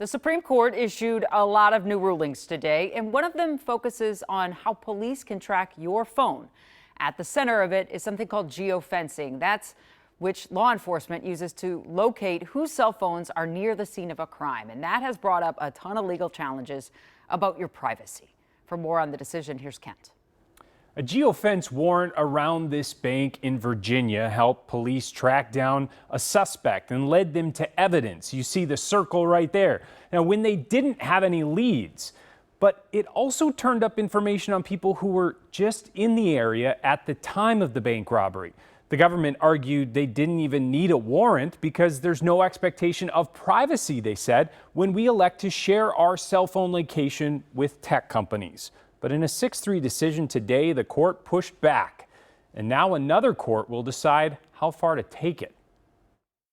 The Supreme Court issued a lot of new rulings today, and one of them focuses on how police can track your phone. At the center of it is something called geofencing. That's which law enforcement uses to locate whose cell phones are near the scene of a crime. And that has brought up a ton of legal challenges about your privacy. For more on the decision, here's Kent. A geofence warrant around this bank in Virginia helped police track down a suspect and led them to evidence. You see the circle right there. Now, when they didn't have any leads, but it also turned up information on people who were just in the area at the time of the bank robbery. The government argued they didn't even need a warrant because there's no expectation of privacy, they said, when we elect to share our cell phone location with tech companies. But in a 6-3 decision today, the court pushed back, and now another court will decide how far to take it.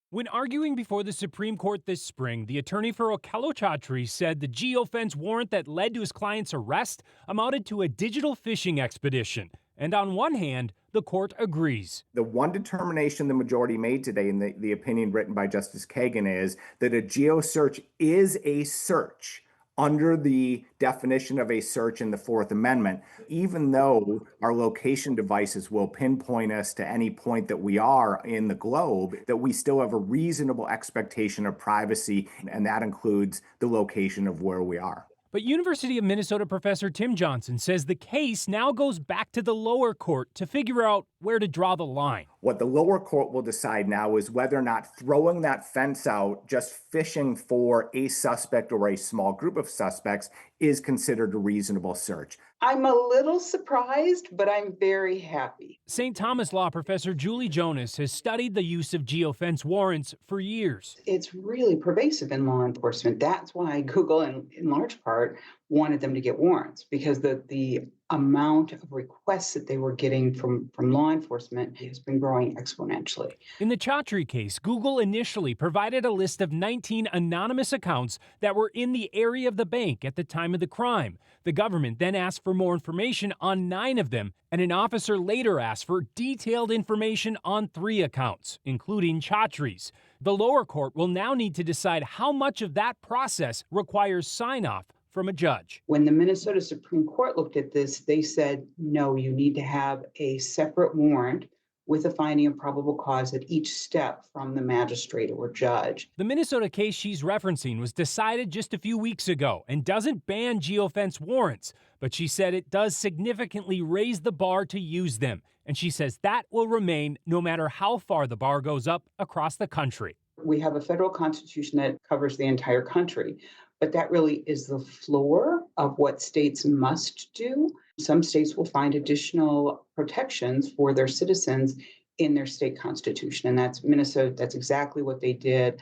When arguing before the Supreme Court this spring, the attorney for Okello Chaudhry said the geofence warrant that led to his client's arrest amounted to a digital fishing expedition. And on one hand, the court agrees. The one determination the majority made today in the opinion written by Justice Kagan is that a geosearch is a search under the definition of a search in the Fourth Amendment, even though our location devices will pinpoint us to any point that we are in the globe, that we still have a reasonable expectation of privacy, and that includes the location of where we are. But University of Minnesota professor Tim Johnson says the case now goes back to the lower court to figure out where to draw the line. What the lower court will decide now is whether or not throwing that fence out, just fishing for a suspect or a small group of suspects, is considered a reasonable search. I'm a little surprised, but I'm very happy. St. Thomas Law professor Julie Jonas has studied the use of geofence warrants for years. It's really pervasive in law enforcement. That's why Google, in large part, wanted them to get warrants, because the amount of requests that they were getting from law enforcement has been growing exponentially. In the Chaudhry case, Google initially provided a list of 19 anonymous accounts that were in the area of the bank at the time of the crime. The government then asked for more information on 9 of them, and an officer later asked for detailed information on 3 accounts, including Chaudhry's. The lower court will now need to decide how much of that process requires sign-off from a judge. When the Minnesota Supreme Court looked at this, they said, no, you need to have a separate warrant with a finding of probable cause at each step from the magistrate or judge. The Minnesota case she's referencing was decided just a few weeks ago and doesn't ban geofence warrants, but she said it does significantly raise the bar to use them. And she says that will remain no matter how far the bar goes up across the country. We have a federal constitution that covers the entire country, but that really is the floor of what states must do. Some states will find additional protections for their citizens in their state constitution, and that's Minnesota. That's exactly what they did.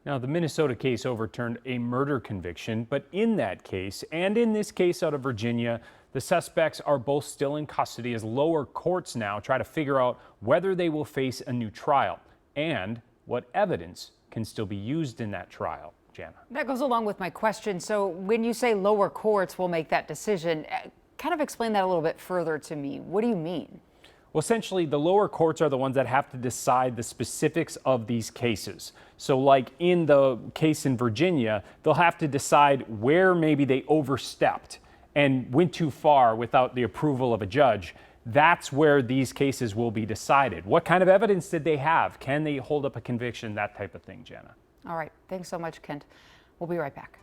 Now, the Minnesota case overturned a murder conviction, but in that case, and in this case out of Virginia, the suspects are both still in custody as lower courts now try to figure out whether they will face a new trial and what evidence can still be used in that trial. Jana. That goes along with my question. So when you say lower courts will make that decision, kind of explain that a little bit further to me. What do you mean? Well, essentially, the lower courts are the ones that have to decide the specifics of these cases. So like in the case in Virginia, they'll have to decide where maybe they overstepped and went too far without the approval of a judge. That's where these cases will be decided. What kind of evidence did they have? Can they hold up a conviction? That type of thing, Jana. All right. Thanks so much, Kent. We'll be right back.